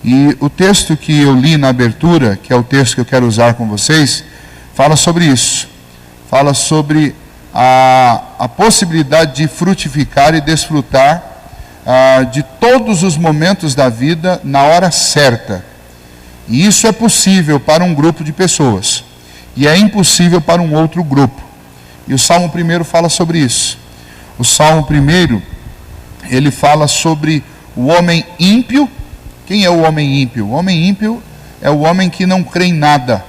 E o texto que eu li na abertura, que é o texto que eu quero usar com vocês, fala sobre isso. Fala sobre a possibilidade de frutificar e desfrutar de todos os momentos da vida na hora certa. E isso é possível para um grupo de pessoas, e é impossível para um outro grupo. E o Salmo 1 fala sobre isso. O Salmo 1, ele fala sobre o homem ímpio. Quem é o homem ímpio? O homem ímpio é o homem que não crê em nada.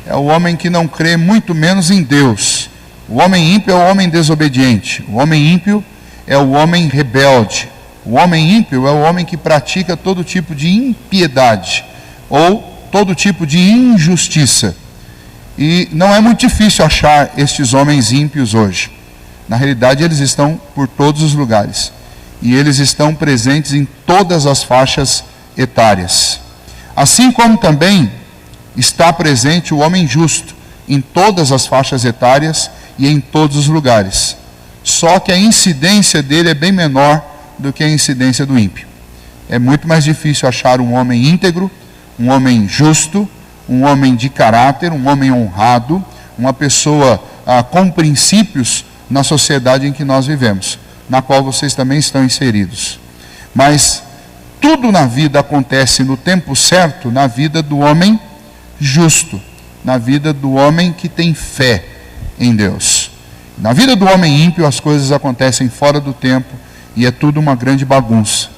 É o homem que não crê muito menos em Deus. O homem ímpio é o homem desobediente. O homem ímpio é o homem rebelde. O homem ímpio é o homem que pratica todo tipo de impiedade ou todo tipo de injustiça. E não é muito difícil achar estes homens ímpios hoje. Na realidade, eles estão por todos os lugares. E eles estão presentes em todas as faixas etárias. Assim como também está presente o homem justo em todas as faixas etárias e em todos os lugares. Só que a incidência dele é bem menor do que a incidência do ímpio. É muito mais difícil achar um homem íntegro, um homem justo, um homem de caráter, um homem honrado, uma pessoa com princípios na sociedade em que nós vivemos, na qual vocês também estão inseridos. Mas tudo na vida acontece no tempo certo, na vida do homem justo, na vida do homem que tem fé em Deus. Na vida do homem ímpio as coisas acontecem fora do tempo e é tudo uma grande bagunça.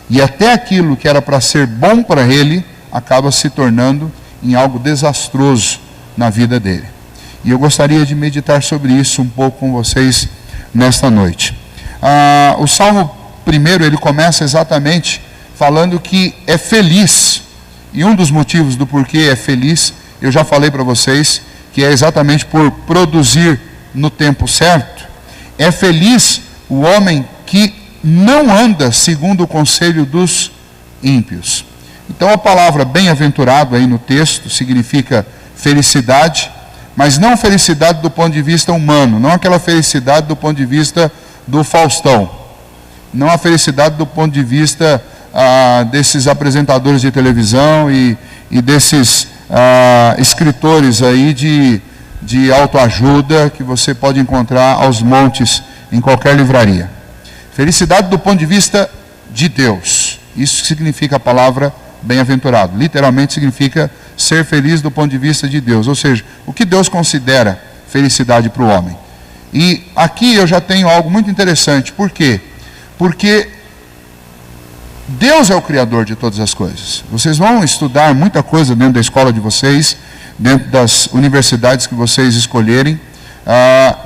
E até aquilo que era para ser bom para ele, acaba se tornando em algo desastroso na vida dele. E eu gostaria de meditar sobre isso um pouco com vocês nesta noite. O Salmo 1, ele começa exatamente falando que é feliz. E um dos motivos do porquê é feliz, eu já falei para vocês, que é exatamente por produzir no tempo certo. É feliz o homem que não anda segundo o conselho dos ímpios. Então a palavra bem-aventurado aí no texto significa felicidade, mas não felicidade do ponto de vista humano, não aquela felicidade do ponto de vista do Faustão, não a felicidade do ponto de vista desses apresentadores de televisão e desses escritores aí de autoajuda que você pode encontrar aos montes em qualquer livraria. Felicidade do ponto de vista de Deus. Isso significa a palavra bem-aventurado. Literalmente significa ser feliz do ponto de vista de Deus. Ou seja, o que Deus considera felicidade para o homem. E aqui eu já tenho algo muito interessante. Por quê? Porque Deus é o Criador de todas as coisas. Vocês vão estudar muita coisa dentro da escola de vocês, dentro das universidades que vocês escolherem.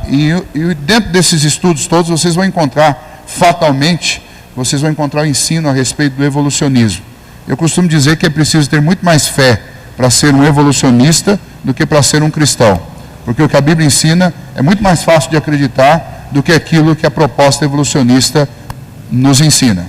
E dentro desses estudos todos vocês vão encontrar, fatalmente, vocês vão encontrar o ensino a respeito do evolucionismo. Eu costumo dizer que é preciso ter muito mais fé para ser um evolucionista do que para ser um cristão. Porque o que a Bíblia ensina é muito mais fácil de acreditar do que aquilo que a proposta evolucionista nos ensina.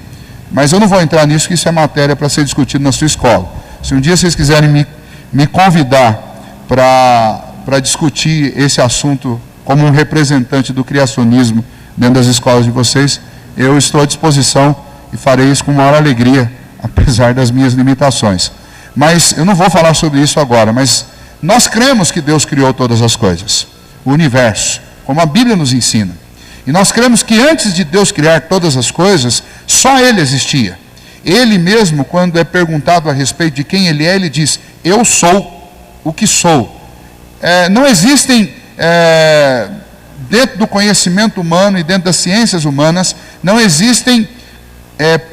Mas eu não vou entrar nisso, que isso é matéria para ser discutido na sua escola. Se um dia vocês quiserem me convidar para discutir esse assunto como um representante do criacionismo dentro das escolas de vocês, eu estou à disposição e farei isso com maior alegria, apesar das minhas limitações. Mas eu não vou falar sobre isso agora, mas nós cremos que Deus criou todas as coisas, o universo, como a Bíblia nos ensina. E nós cremos que antes de Deus criar todas as coisas, só Ele existia. Ele mesmo, quando é perguntado a respeito de quem Ele é, Ele diz: eu sou o que sou. Não existem, dentro do conhecimento humano e dentro das ciências humanas, não existem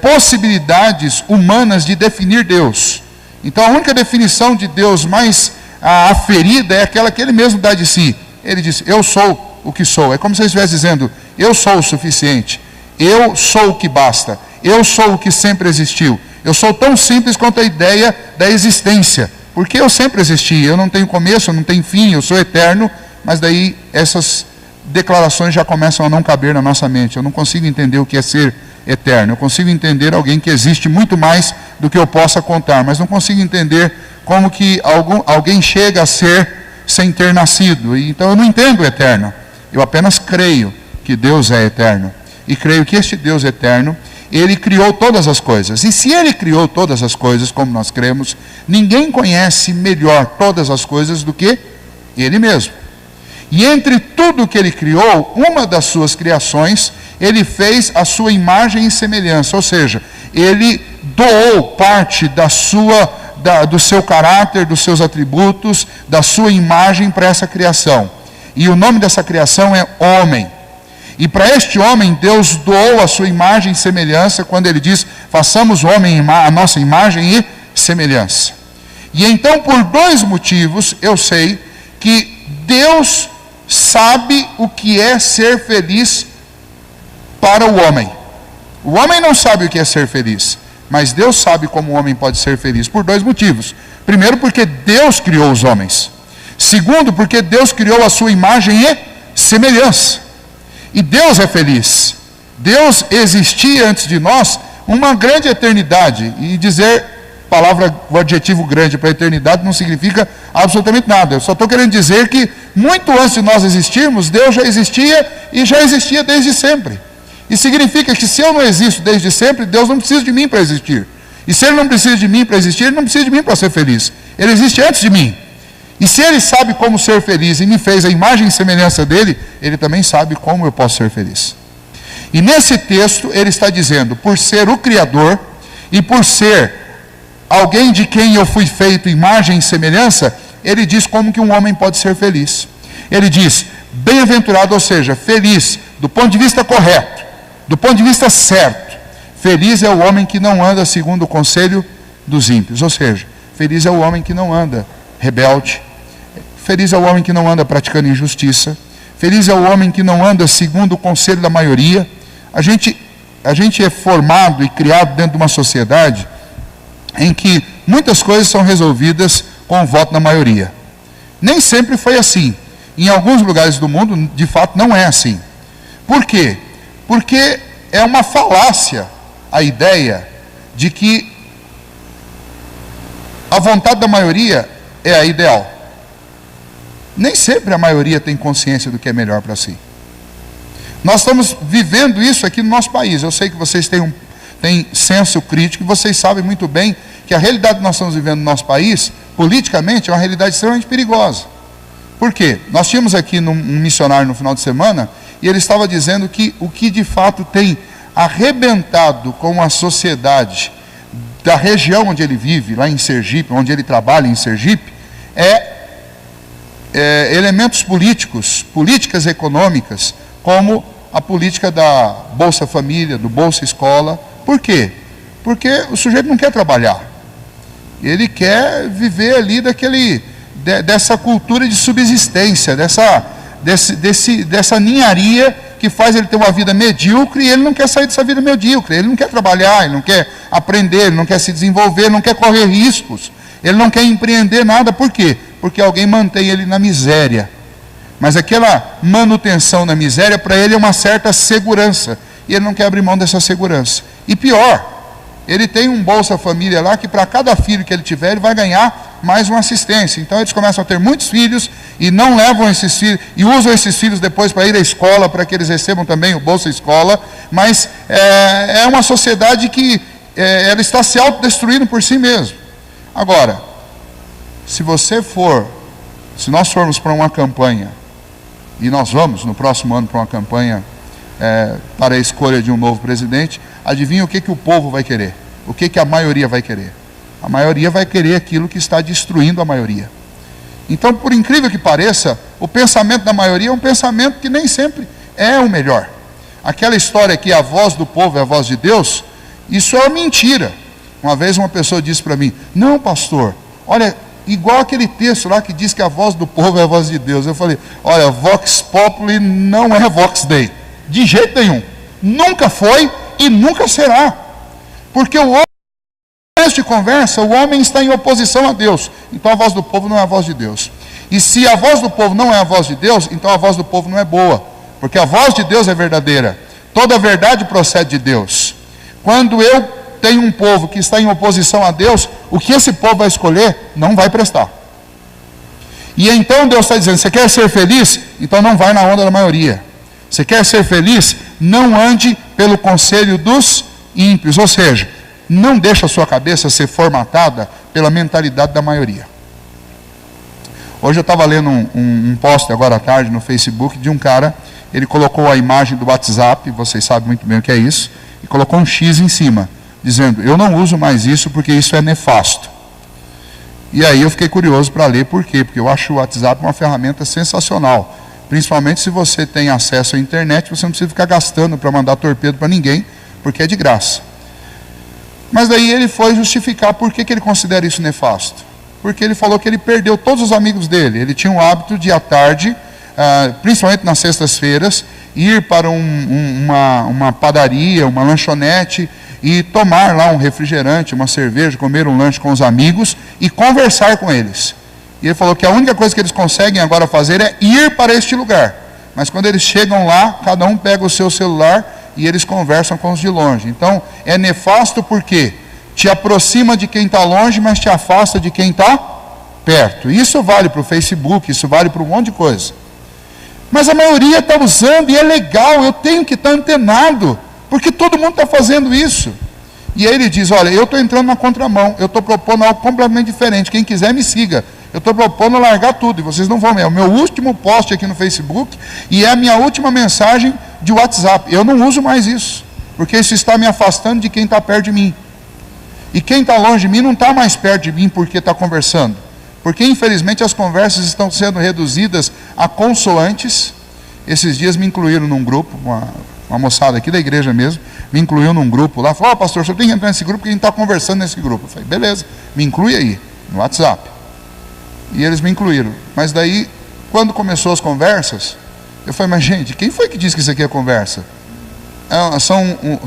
possibilidades humanas de definir Deus. Então a única definição de Deus mais aferida é aquela que Ele mesmo dá de si. Ele diz: eu sou o que sou. É como se Ele estivesse dizendo: eu sou o suficiente, eu sou o que basta, eu sou o que sempre existiu. Eu sou tão simples quanto a ideia da existência, porque eu sempre existi. Eu não tenho começo, eu não tenho fim, eu sou eterno. Mas daí essas declarações já começam a não caber na nossa mente. Eu não consigo entender o que é ser eterno. Eu consigo entender alguém que existe muito mais do que eu possa contar, mas não consigo entender como que alguém chega a ser sem ter nascido. Então eu não entendo o eterno. Eu apenas creio que Deus é eterno. E creio que este Deus eterno, Ele criou todas as coisas. E se Ele criou todas as coisas, como nós cremos, ninguém conhece melhor todas as coisas do que Ele mesmo. E entre tudo que Ele criou, uma das suas criações, Ele fez a sua imagem e semelhança. Ou seja, Ele doou parte do seu caráter, dos seus atributos, da sua imagem para essa criação. E o nome dessa criação é homem. E para este homem, Deus doou a sua imagem e semelhança, quando Ele diz, façamos o homem a nossa imagem e semelhança. E então, por dois motivos, eu sei que Deus sabe o que é ser feliz para o homem. O homem não sabe o que é ser feliz, mas Deus sabe como o homem pode ser feliz, por dois motivos. Primeiro, porque Deus criou os homens. Segundo, porque Deus criou a sua imagem e semelhança. E Deus é feliz. Deus existia antes de nós uma grande eternidade. E dizer o adjetivo grande para eternidade não significa absolutamente nada. Eu só estou querendo dizer que muito antes de nós existirmos, Deus já existia e já existia desde sempre. E significa que se eu não existo desde sempre, Deus não precisa de mim para existir. E se Ele não precisa de mim para existir, Ele não precisa de mim para ser feliz. Ele existe antes de mim. E se Ele sabe como ser feliz e me fez a imagem e semelhança dEle, Ele também sabe como eu posso ser feliz. E nesse texto Ele está dizendo, por ser o Criador e por ser alguém de quem eu fui feito imagem e semelhança, Ele diz como que um homem pode ser feliz. Ele diz, bem-aventurado, ou seja, feliz do ponto de vista correto, do ponto de vista certo. Feliz é o homem que não anda segundo o conselho dos ímpios, ou seja, feliz é o homem que não anda rebelde. Feliz é o homem que não anda praticando injustiça. Feliz é o homem que não anda segundo o conselho da maioria. A gente é formado e criado dentro de uma sociedade em que muitas coisas são resolvidas com o voto da maioria. Nem sempre foi assim. Em alguns lugares do mundo, de fato, não é assim. Por quê? Porque é uma falácia a ideia de que a vontade da maioria é a ideal. Nem sempre a maioria tem consciência do que é melhor para si. Nós estamos vivendo isso aqui no nosso país. Eu sei que vocês têm senso crítico e vocês sabem muito bem que a realidade que nós estamos vivendo no nosso país, politicamente, é uma realidade extremamente perigosa. Por quê? Nós tínhamos aqui um missionário no final de semana e ele estava dizendo que o que de fato tem arrebentado com a sociedade da região onde ele vive, lá em Sergipe, onde ele trabalha em Sergipe, elementos políticos, políticas econômicas, como a política da Bolsa Família, do Bolsa Escola. Por quê? Porque o sujeito não quer trabalhar. Ele quer viver ali dessa cultura de subsistência, dessa ninharia que faz ele ter uma vida medíocre, e ele não quer sair dessa vida medíocre. Ele não quer trabalhar, ele não quer aprender, ele não quer se desenvolver, ele não quer correr riscos, ele não quer empreender nada. Por quê? Porque alguém mantém ele na miséria. Mas aquela manutenção na miséria, para ele é uma certa segurança, e ele não quer abrir mão dessa segurança. E pior, ele tem um Bolsa Família lá, que para cada filho que ele tiver, ele vai ganhar mais uma assistência. Então eles começam a ter muitos filhos, e não levam esses filhos, e usam esses filhos depois para ir à escola, para que eles recebam também o Bolsa Escola. Mas é uma sociedade que ela está se autodestruindo por si mesma. Agora, se nós formos para uma campanha, e nós vamos no próximo ano para uma campanha para a escolha de um novo presidente, adivinha o que o povo vai querer? O que a maioria vai querer? A maioria vai querer aquilo que está destruindo a maioria. Então, por incrível que pareça, o pensamento da maioria é um pensamento que nem sempre é o melhor. Aquela história que a voz do povo é a voz de Deus, isso é mentira. Uma vez uma pessoa disse para mim, não, pastor, olha, igual aquele texto lá que diz que a voz do povo é a voz de Deus. Eu falei, olha, Vox Populi não é Vox Dei, de jeito nenhum. Nunca foi e nunca será. Porque o homem, nesta conversa, o homem está em oposição a Deus. Então a voz do povo não é a voz de Deus. E se a voz do povo não é a voz de Deus, então a voz do povo não é boa. Porque a voz de Deus é verdadeira. Toda a verdade procede de Deus. Quando eu tenho um povo que está em oposição a Deus, o que esse povo vai escolher não vai prestar. E então Deus está dizendo, você quer ser feliz? Então não vai na onda da maioria. Você quer ser feliz? Não ande pelo conselho dos ímpios. Ou seja, não deixa a sua cabeça ser formatada pela mentalidade da maioria. Hoje eu estava lendo um post agora à tarde no Facebook de um cara, ele colocou a imagem do WhatsApp, vocês sabem muito bem o que é isso, e colocou um X em cima, dizendo, eu não uso mais isso porque isso é nefasto. E aí eu fiquei curioso para ler por quê, porque eu acho o WhatsApp uma ferramenta sensacional, principalmente se você tem acesso à internet, você não precisa ficar gastando para mandar torpedo para ninguém, porque é de graça. Mas daí ele foi justificar por que ele considera isso nefasto. Porque ele falou que ele perdeu todos os amigos dele. Ele tinha o hábito de, à tarde, principalmente nas sextas-feiras, ir para uma padaria, uma lanchonete, e tomar lá um refrigerante, uma cerveja, comer um lanche com os amigos e conversar com eles. E ele falou que a única coisa que eles conseguem agora fazer é ir para este lugar. Mas quando eles chegam lá, cada um pega o seu celular e eles conversam com os de longe. Então, é nefasto porque te aproxima de quem está longe, mas te afasta de quem está perto. Isso vale para o Facebook, isso vale para um monte de coisa. Mas a maioria está usando e é legal, eu tenho que estar antenado, porque todo mundo está fazendo isso. E aí ele diz, olha, eu estou entrando na contramão, eu estou propondo algo completamente diferente, quem quiser me siga. Eu estou propondo largar tudo, e vocês não vão ver. É o meu último post aqui no Facebook, e é a minha última mensagem de WhatsApp. Eu não uso mais isso, porque isso está me afastando de quem está perto de mim. E quem está longe de mim não está mais perto de mim porque está conversando. Porque, infelizmente, as conversas estão sendo reduzidas a consoantes. Esses dias me incluíram num grupo, uma moçada aqui da igreja mesmo, me incluiu num grupo lá, falou, pastor, o senhor tem que entrar nesse grupo porque a gente está conversando nesse grupo. Eu falei, beleza, me inclui aí, no WhatsApp. E eles me incluíram. Mas daí, quando começou as conversas, eu falei, mas gente, quem foi que disse que isso aqui é conversa?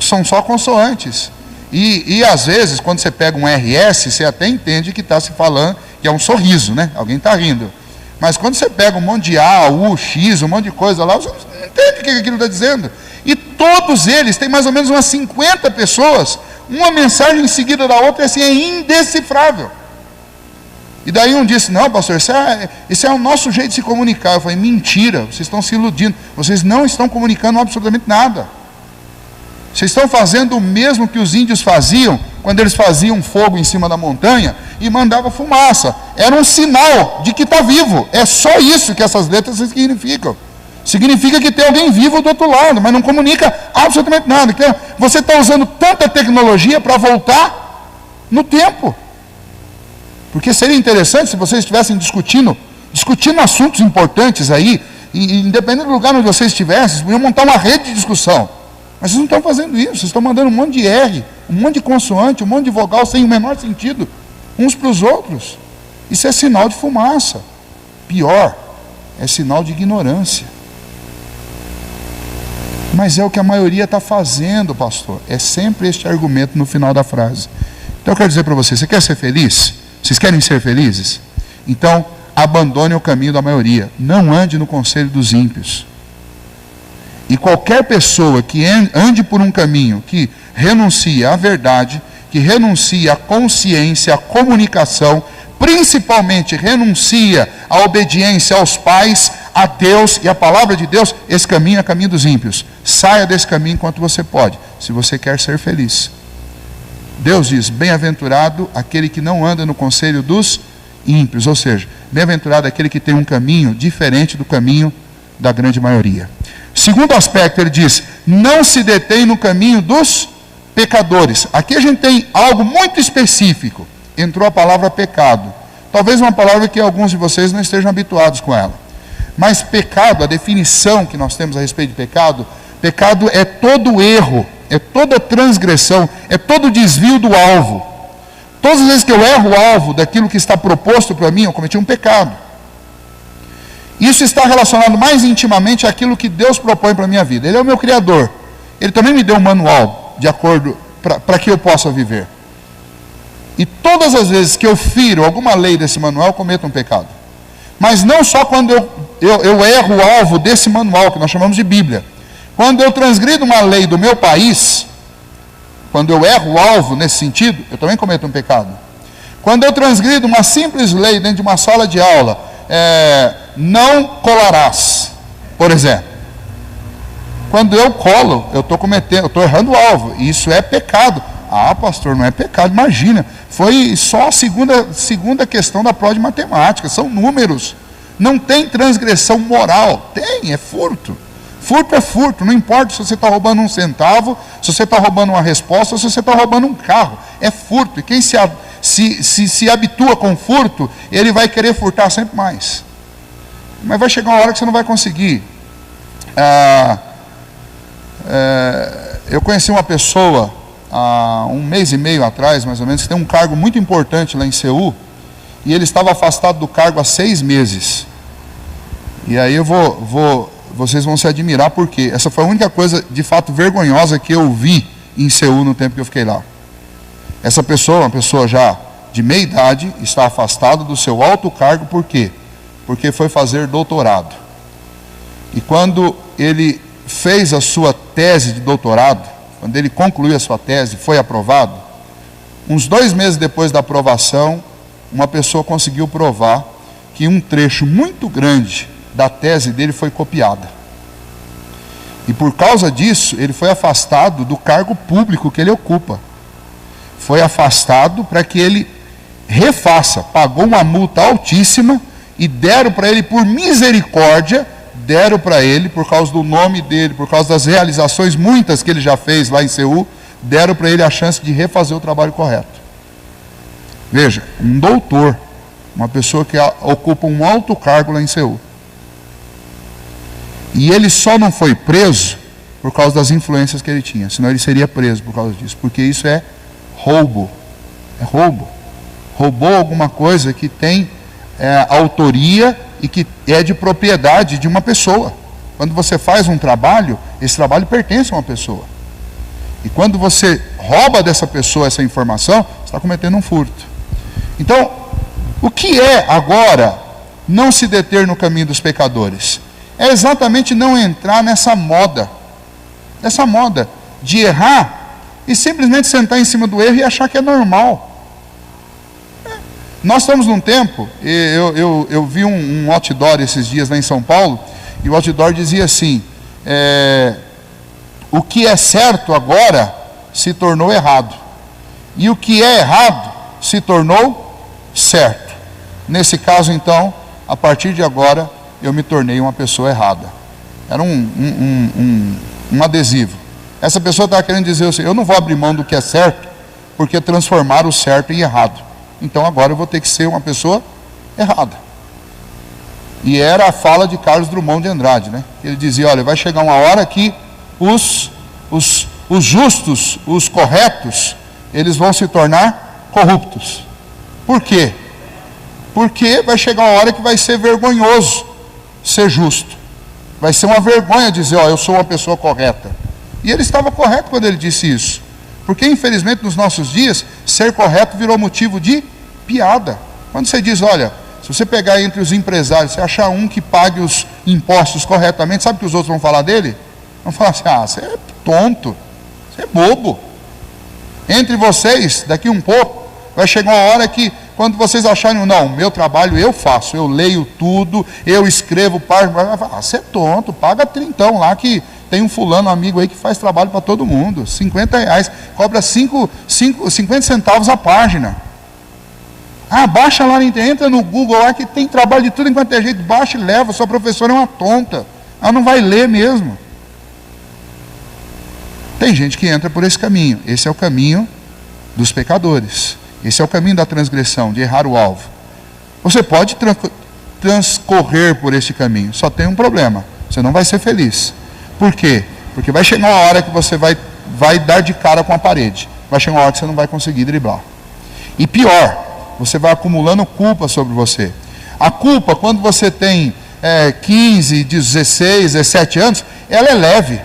São só consoantes. E às vezes, quando você pega um RS, você até entende que está se falando, que é um sorriso, né? Alguém está rindo. Mas quando você pega um monte de A, U, X, um monte de coisa lá, você não entende o que aquilo está dizendo. E todos eles, tem mais ou menos umas 50 pessoas, uma mensagem em seguida da outra, assim, é indecifrável. E daí um disse, não, pastor, esse é o nosso jeito de se comunicar. Eu falei, mentira, vocês estão se iludindo, vocês não estão comunicando absolutamente nada. Vocês estão fazendo o mesmo que os índios faziam, quando eles faziam fogo em cima da montanha e mandavam fumaça. Era um sinal de que está vivo. É só isso que essas letras significam. Significa que tem alguém vivo do outro lado, mas não comunica absolutamente nada. Então, você está usando tanta tecnologia para voltar no tempo. Porque seria interessante se vocês estivessem discutindo assuntos importantes aí, e independente do lugar onde vocês estivessem, vocês podiam montar uma rede de discussão. Mas vocês não estão fazendo isso, vocês estão mandando um monte de R, um monte de consoante, um monte de vogal sem o menor sentido, uns para os outros. Isso é sinal de fumaça. Pior, é sinal de ignorância. Mas é o que a maioria está fazendo, pastor. É sempre este argumento no final da frase. Então eu quero dizer para você, você quer ser feliz? Vocês querem ser felizes? Então, abandone o caminho da maioria. Não ande no conselho dos ímpios. E qualquer pessoa que ande por um caminho que renuncie à verdade, que renuncie à consciência, à comunicação, principalmente renuncia à obediência aos pais, a Deus e à palavra de Deus, esse caminho é o caminho dos ímpios. Saia desse caminho enquanto você pode, se você quer ser feliz. Deus diz, bem-aventurado aquele que não anda no conselho dos ímpios, ou seja, bem-aventurado aquele que tem um caminho diferente do caminho da grande maioria. Segundo aspecto, ele diz, não se detém no caminho dos pecadores. Aqui a gente tem algo muito específico. Entrou a palavra pecado. Talvez uma palavra que alguns de vocês não estejam habituados com ela. Mas pecado, a definição que nós temos a respeito de pecado, pecado é todo erro, é toda transgressão, é todo desvio do alvo. Todas as vezes que eu erro o alvo daquilo que está proposto para mim, eu cometi um pecado. Isso está relacionado mais intimamente àquilo que Deus propõe para a minha vida. Ele é o meu Criador. Ele também me deu um manual de acordo para que eu possa viver. E todas as vezes que eu firo alguma lei desse manual, eu cometo um pecado. Mas não só quando eu erro o alvo desse manual, que nós chamamos de Bíblia. Quando eu transgrido uma lei do meu país, quando eu erro o alvo nesse sentido, eu também cometo um pecado. Quando eu transgrido uma simples lei dentro de uma sala de aula, não colarás, por exemplo. quando eu colo, eu estou errando o alvo. Isso é pecado. Ah, pastor, não é pecado, imagina. Foi só a segunda questão da prova de matemática, são números. Não tem transgressão moral. Tem, é furto. Furto é furto, não importa se você está roubando um centavo, se você está roubando uma resposta, ou se você está roubando um carro. É furto. E quem se habitua com furto, ele vai querer furtar sempre mais. Mas vai chegar uma hora que você não vai conseguir. Eu conheci uma pessoa há 1 mês e meio atrás, mais ou menos, que tem um cargo muito importante lá em Seul, e ele estava afastado do cargo há 6 meses. E aí vocês vão se admirar, porque essa foi a única coisa de fato vergonhosa que eu vi em Seul no tempo que eu fiquei lá. Essa pessoa, uma pessoa já de meia idade, está afastada do seu alto cargo, por quê? Porque foi fazer doutorado. E quando ele fez a sua tese de doutorado, quando ele concluiu a sua tese, foi aprovado, uns 2 meses depois da aprovação, uma pessoa conseguiu provar que um trecho muito grande da tese dele foi copiada. E por causa disso, ele foi afastado do cargo público que ele ocupa. Foi afastado para que ele refaça, pagou uma multa altíssima e deram para ele, por misericórdia, deram para ele, por causa do nome dele, por causa das realizações muitas que ele já fez lá em Seul, deram para ele a chance de refazer o trabalho correto. Veja, um doutor, uma pessoa que ocupa um alto cargo lá em Seul. E ele só não foi preso por causa das influências que ele tinha, senão ele seria preso por causa disso, porque isso é roubo. É roubo. Roubou alguma coisa que tem autoria e que é de propriedade de uma pessoa. Quando você faz um trabalho, esse trabalho pertence a uma pessoa. E quando você rouba dessa pessoa essa informação, você está cometendo um furto. Então, o que é agora não se deter no caminho dos pecadores? É exatamente não entrar nessa moda de errar e simplesmente sentar em cima do erro e achar que é normal. Nós estamos num tempo, eu vi um outdoor esses dias lá em São Paulo, e o outdoor dizia assim, o que é certo agora se tornou errado, e o que é errado se tornou certo. Nesse caso, então, a partir de agora, eu me tornei uma pessoa errada. Era um adesivo. Essa pessoa estava querendo dizer assim, eu não vou abrir mão do que é certo, porque transformar o certo em errado. Então agora eu vou ter que ser uma pessoa errada. E era a fala de Carlos Drummond de Andrade, né? Ele dizia, olha, vai chegar uma hora que os justos, os corretos, eles vão se tornar corruptos. Por quê? Porque vai chegar uma hora que vai ser vergonhoso ser justo. Vai ser uma vergonha dizer, ó, eu sou uma pessoa correta. E ele estava correto quando ele disse isso. Porque, infelizmente, nos nossos dias, ser correto virou motivo de piada. Quando você diz, olha, se você pegar entre os empresários, você achar um que pague os impostos corretamente, sabe o que os outros vão falar dele? Vão falar assim, você é tonto, você é bobo. Entre vocês, daqui um pouco, vai chegar uma hora que, quando vocês acharem, não, meu trabalho eu faço, eu leio tudo, eu escrevo, vai falar, você é tonto, paga 30 lá que tem um fulano, amigo aí que faz trabalho para todo mundo, R$50, cobra 50 centavos a página. Baixa lá, entra no Google lá que tem trabalho de tudo enquanto é jeito, baixa e leva, sua professora é uma tonta, ela não vai ler mesmo. Tem gente que entra por esse caminho, esse é o caminho dos pecadores, esse é o caminho da transgressão, de errar o alvo. Você pode transcorrer por este caminho, só tem um problema, você não vai ser feliz. Por quê? Porque vai chegar uma hora que você vai dar de cara com a parede. Vai chegar uma hora que você não vai conseguir driblar. E pior, você vai acumulando culpa sobre você. A culpa, quando você tem 15, 16, 17 anos, ela é leve.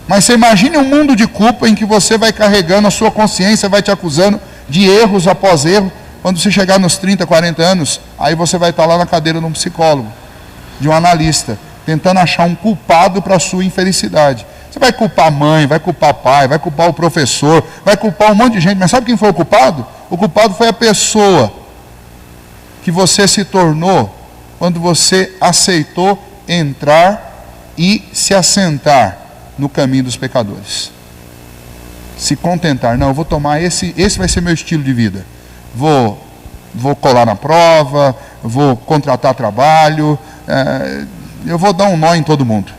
Mas você imagine um mundo de culpa em que você vai carregando, a sua consciência vai te acusando de erros após erro. Quando você chegar nos 30, 40 anos, aí você vai estar lá na cadeira de um psicólogo, de um analista, tentando achar um culpado para a sua infelicidade. Você vai culpar a mãe, vai culpar o pai, vai culpar o professor, vai culpar um monte de gente, mas sabe quem foi o culpado? O culpado foi a pessoa que você se tornou quando você aceitou entrar e se assentar no caminho dos pecadores. Se contentar, não, eu vou tomar esse vai ser meu estilo de vida. Vou colar na prova, vou contratar trabalho, eu vou dar um nó em todo mundo.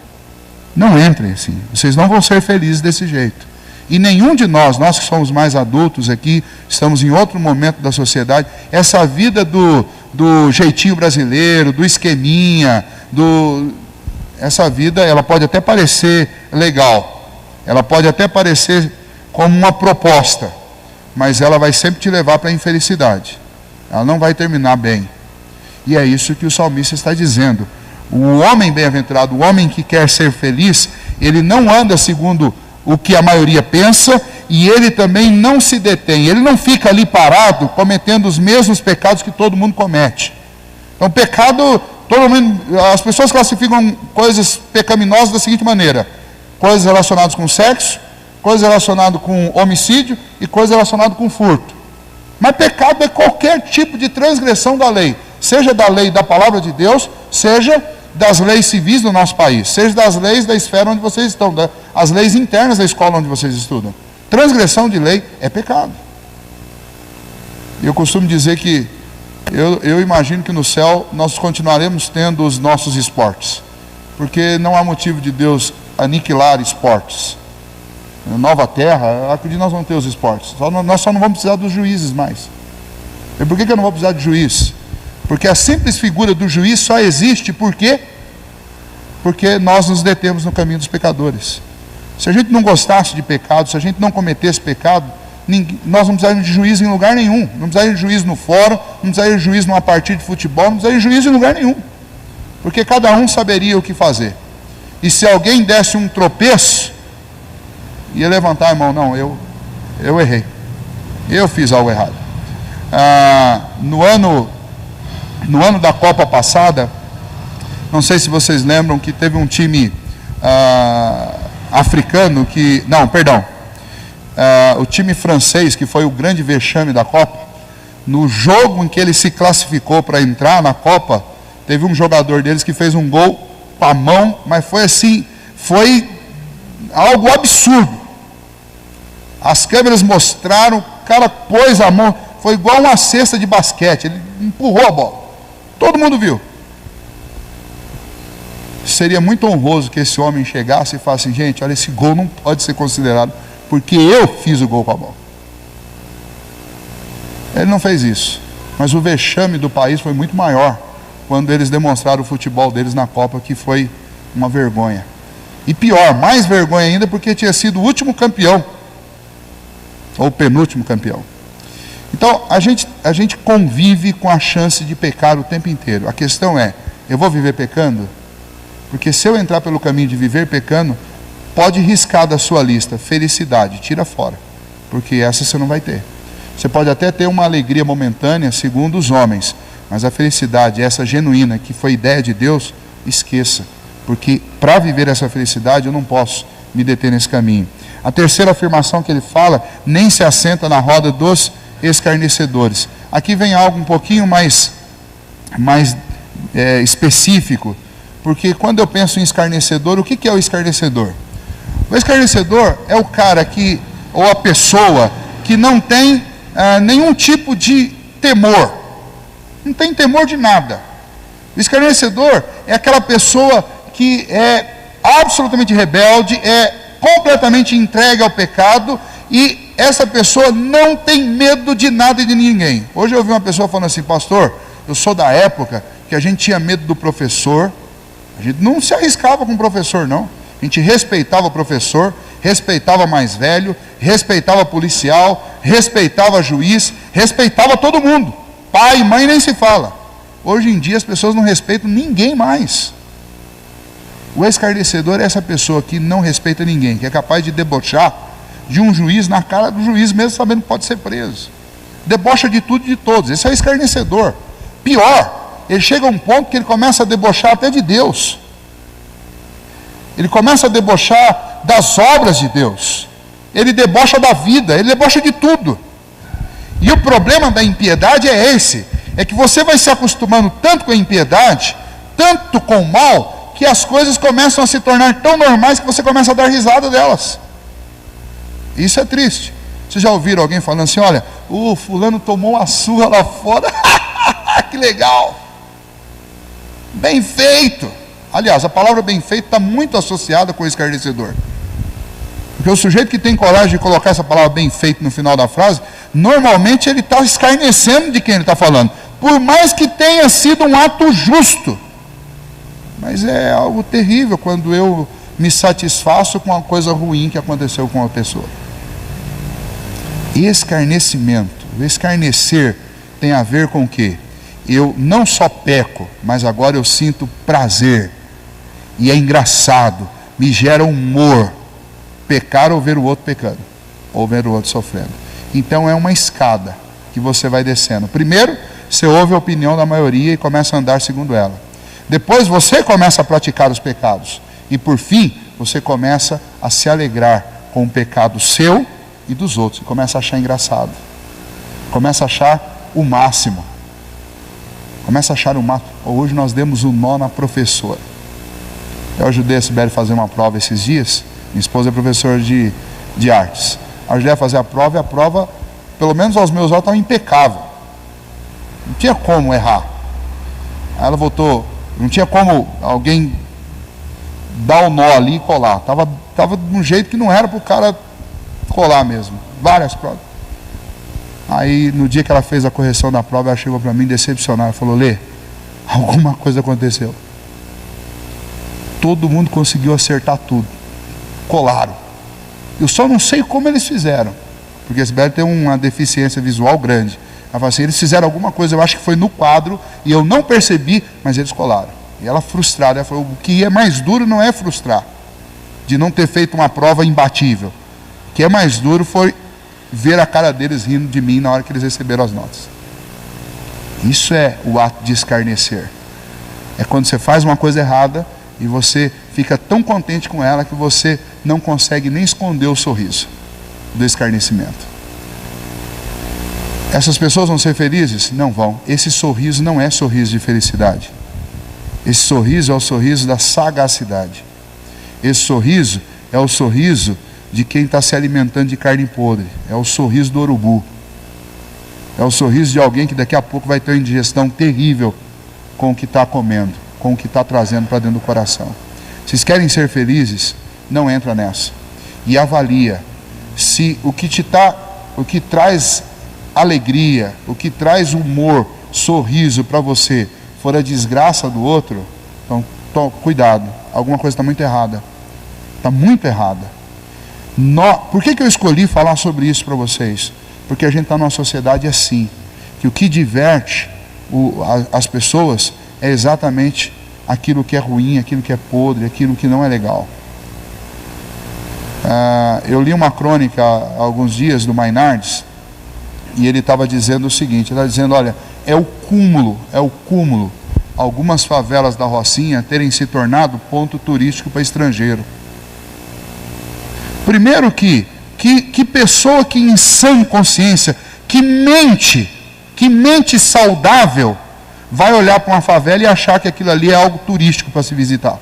Não entrem assim, vocês não vão ser felizes desse jeito. E nenhum de nós que somos mais adultos aqui, estamos em outro momento da sociedade, essa vida do jeitinho brasileiro, do esqueminha, essa vida, ela pode até parecer legal, ela pode até parecer como uma proposta, mas ela vai sempre te levar para a infelicidade. Ela não vai terminar bem. E é isso que o salmista está dizendo. O homem bem-aventurado, o homem que quer ser feliz, ele não anda segundo o que a maioria pensa, e ele também não se detém, ele não fica ali parado cometendo os mesmos pecados que todo mundo comete. Então, pecado, as pessoas classificam coisas pecaminosas da seguinte maneira: coisas relacionadas com sexo, coisas relacionadas com homicídio e coisas relacionadas com furto. Mas pecado é qualquer tipo de transgressão da lei, seja da lei da palavra de Deus, seja das leis civis do nosso país, seja das leis da esfera onde vocês estão, as leis internas da escola onde vocês estudam. Transgressão de lei é pecado. Eu costumo dizer que eu imagino que no céu nós continuaremos tendo os nossos esportes, porque não há motivo de Deus aniquilar esportes. Na nova terra, acredito que nós vamos ter os esportes, nós só não vamos precisar dos juízes mais. E por que eu não vou precisar de juiz? Porque a simples figura do juiz só existe por quê? Porque nós nos detemos no caminho dos pecadores. Se a gente não gostasse de pecado, se a gente não cometesse pecado, nós não precisaríamos de juiz em lugar nenhum. Não precisaríamos de juiz no fórum, não precisaríamos de juiz numa partida de futebol, não precisaríamos de juiz em lugar nenhum. Porque cada um saberia o que fazer. E se alguém desse um tropeço, ia levantar a mão: não, eu errei, eu fiz algo errado. No ano da Copa passada, não sei se vocês lembram que teve um time africano o time francês, que foi o grande vexame da Copa. No jogo em que ele se classificou para entrar na Copa, teve um jogador deles que fez um gol com a mão, mas foi algo absurdo. As câmeras mostraram, o cara pôs a mão, foi igual uma cesta de basquete, ele empurrou a bola. Todo mundo viu. Seria muito honroso que esse homem chegasse e falasse: gente, olha, esse gol não pode ser considerado, porque eu fiz o gol com a bola. Ele não fez isso. Mas o vexame do país foi muito maior quando eles demonstraram o futebol deles na Copa, que foi uma vergonha. E pior, mais vergonha ainda, porque tinha sido o último campeão, ou penúltimo campeão. Então, a gente convive com a chance de pecar o tempo inteiro. A questão é: eu vou viver pecando? Porque se eu entrar pelo caminho de viver pecando, pode riscar da sua lista felicidade, tira fora, porque essa você não vai ter. Você pode até ter uma alegria momentânea, segundo os homens, mas a felicidade, essa genuína, que foi ideia de Deus, esqueça. Porque para viver essa felicidade, eu não posso me deter nesse caminho. A terceira afirmação que ele fala: nem se assenta na roda dos escarnecedores. Aqui vem algo um pouquinho mais específico, porque quando eu penso em escarnecedor, o que é o escarnecedor? O escarnecedor é o cara ou a pessoa que não tem nenhum tipo de temor, não tem temor de nada. O escarnecedor é aquela pessoa que é absolutamente rebelde, é completamente entregue ao pecado, e essa pessoa não tem medo de nada e de ninguém. Hoje eu ouvi uma pessoa falando assim: pastor, eu sou da época que a gente tinha medo do professor, a gente não se arriscava com o professor não, a gente respeitava o professor, respeitava mais velho, respeitava policial, respeitava juiz, respeitava todo mundo, pai e mãe nem se fala. Hoje em dia as pessoas não respeitam ninguém mais. O escarnecedor é essa pessoa que não respeita ninguém, que é capaz de debochar de um juiz na cara do juiz, mesmo sabendo que pode ser preso. Debocha de tudo e de todos. Esse é o escarnecedor. Pior, ele chega a um ponto que ele começa a debochar até de Deus. Ele começa a debochar das obras de Deus. Ele debocha da vida, ele debocha de tudo. E o problema da impiedade é esse: é que você vai se acostumando tanto com a impiedade, tanto com o mal, que as coisas começam a se tornar tão normais que você começa a dar risada delas. Isso é triste. Vocês já ouviram alguém falando assim, olha, o fulano tomou uma surra lá fora, que legal, bem feito. Aliás, a palavra bem feito está muito associada com o escarnecedor. Porque o sujeito que tem coragem de colocar essa palavra bem feito no final da frase, normalmente ele está escarnecendo de quem ele está falando. Por mais que tenha sido um ato justo. Mas é algo terrível quando eu me satisfaço com uma coisa ruim que aconteceu com uma pessoa. Escarnecimento. O escarnecer tem a ver com o quê? Eu não só peco, mas agora eu sinto prazer. E é engraçado, me gera humor. Pecar ou ver o outro pecando, ou ver o outro sofrendo. Então é uma escada que você vai descendo. Primeiro, você ouve a opinião da maioria e começa a andar segundo ela. Depois você começa a praticar os pecados. E por fim, você começa a se alegrar com o pecado seu e dos outros. E começa a achar engraçado. Começa a achar o máximo. Começa a achar o máximo. Hoje nós demos um nó na professora. Eu ajudei a Sibeli a fazer uma prova esses dias. Minha esposa é professora de artes. Ajudei a fazer a prova e a prova, pelo menos aos meus olhos, estava impecável. Não tinha como errar. Aí ela voltou, não tinha como alguém dar o nó ali e colar. Estava de um jeito que não era para o cara colar mesmo. Várias provas. Aí no dia que ela fez a correção da prova, ela chegou para mim decepcionada. Ela falou, Lê, alguma coisa aconteceu. Todo mundo conseguiu acertar tudo. Colaram. Eu só não sei como eles fizeram. Porque esse Sibeli tem uma deficiência visual grande. Ela falou assim, eles fizeram alguma coisa, eu acho que foi no quadro, e eu não percebi, mas eles colaram. E ela frustrada, ela falou, o que é mais duro não é frustrar, de não ter feito uma prova imbatível. O que é mais duro foi ver a cara deles rindo de mim na hora que eles receberam as notas. Isso é o ato de escarnecer. É quando você faz uma coisa errada, e você fica tão contente com ela que você não consegue nem esconder o sorriso do escarnecimento. Essas pessoas vão ser felizes? Não vão. Esse sorriso não é sorriso de felicidade. Esse sorriso é o sorriso da sagacidade. Esse sorriso é o sorriso de quem está se alimentando de carne podre. É o sorriso do urubu. É o sorriso de alguém que daqui a pouco vai ter uma indigestão terrível com o que está comendo, com o que está trazendo para dentro do coração. Vocês querem ser felizes? Não entra nessa. E avalia se o que traz alegria, o que traz humor, sorriso para você, for a desgraça do outro, então cuidado, alguma coisa está muito errada. Está muito errada. Por que eu escolhi falar sobre isso para vocês? Porque a gente está numa sociedade assim, que o que diverte as pessoas é exatamente aquilo que é ruim, aquilo que é podre, aquilo que não é legal. Eu li uma crônica há alguns dias do Maynardes, e ele estava dizendo o seguinte, ele estava dizendo, olha, é o cúmulo, algumas favelas da Rocinha terem se tornado ponto turístico para estrangeiro. Primeiro que pessoa que em sã consciência, que mente saudável, vai olhar para uma favela e achar que aquilo ali é algo turístico para se visitar.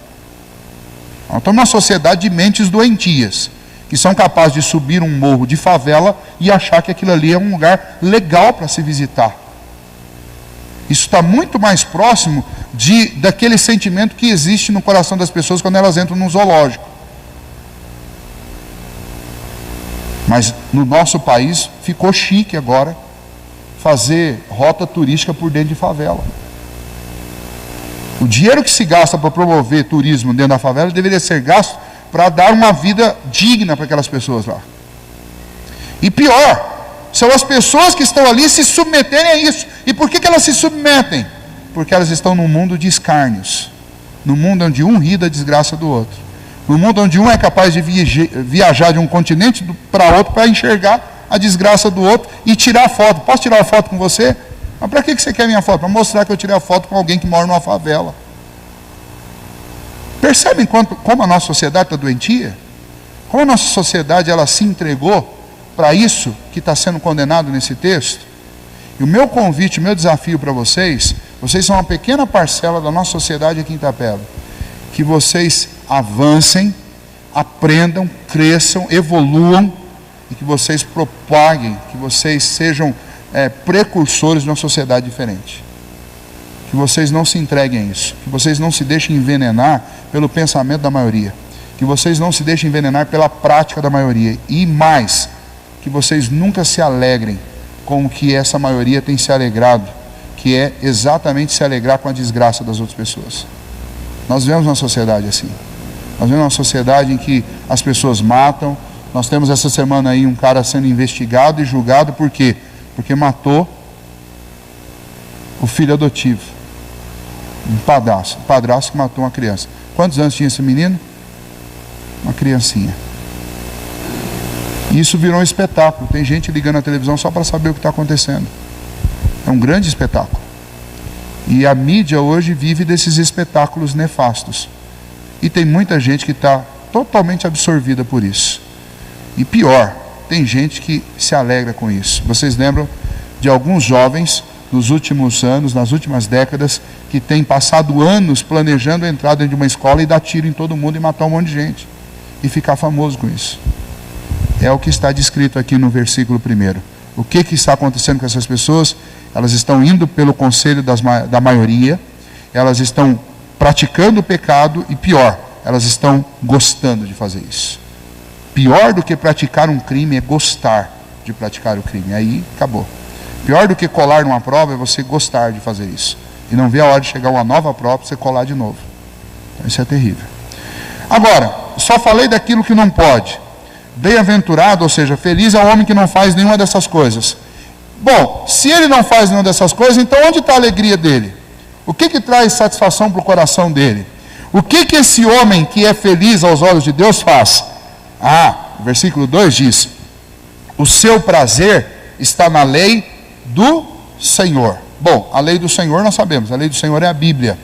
Nós estamos numa sociedade de mentes doentias, que são capazes de subir um morro de favela e achar que aquilo ali é um lugar legal para se visitar. Isso está muito mais próximo daquele sentimento que existe no coração das pessoas quando elas entram num zoológico. Mas no nosso país ficou chique agora fazer rota turística por dentro de favela. O dinheiro que se gasta para promover turismo dentro da favela deveria ser gasto para dar uma vida digna para aquelas pessoas lá. E pior, são as pessoas que estão ali se submeterem a isso. E por que elas se submetem? Porque elas estão num mundo de escárnios, num mundo onde um ri da desgraça do outro, num mundo onde um é capaz de viajar de um continente para outro para enxergar a desgraça do outro e tirar foto. Posso tirar uma foto com você? Mas para que você quer minha foto? Para mostrar que eu tirei a foto com alguém que mora numa favela. Percebem como a nossa sociedade está doentia? Como a nossa sociedade ela se entregou para isso que está sendo condenado nesse texto? E o meu convite, o meu desafio para vocês são uma pequena parcela da nossa sociedade aqui em Itapeva. que vocês avancem, aprendam, cresçam, evoluam, e que vocês propaguem, que vocês sejam precursores de uma sociedade diferente. Que vocês não se entreguem a isso, que vocês não se deixem envenenar pelo pensamento da maioria, que vocês não se deixem envenenar pela prática da maioria, e mais, que vocês nunca se alegrem com o que essa maioria tem se alegrado, que é exatamente se alegrar com a desgraça das outras pessoas. Nós vivemos uma sociedade assim. Nós vivemos uma sociedade em que as pessoas matam. Nós temos essa semana aí um cara sendo investigado e julgado, por quê? Porque matou o filho adotivo. Um padrasto que matou uma criança. Quantos anos tinha esse menino? Uma criancinha. E isso virou um espetáculo. Tem gente ligando a televisão só para saber o que está acontecendo. É um grande espetáculo. E a mídia hoje vive desses espetáculos nefastos. E tem muita gente que está totalmente absorvida por isso. E pior, tem gente que se alegra com isso. Vocês lembram de alguns jovens nos últimos anos, nas últimas décadas, que têm passado anos planejando entrar dentro de uma escola e dar tiro em todo mundo e matar um monte de gente. E ficar famoso com isso. É o que está descrito aqui no versículo 1. O que está acontecendo com essas pessoas? Elas estão indo pelo conselho da maioria, elas estão praticando o pecado e pior, elas estão gostando de fazer isso. Pior do que praticar um crime é gostar de praticar o crime. Aí acabou. Pior do que colar numa prova é você gostar de fazer isso. E não ver a hora de chegar uma nova prova para você colar de novo. Então, isso é terrível. Agora, só falei daquilo que não pode. Bem-aventurado, ou seja, feliz é o homem que não faz nenhuma dessas coisas. Bom, se ele não faz nenhuma dessas coisas, então onde está a alegria dele? O que traz satisfação para o coração dele? O que esse homem que é feliz aos olhos de Deus faz? O versículo 2 diz: o seu prazer está na lei do Senhor. Bom, a lei do Senhor nós sabemos, a lei do Senhor é a Bíblia.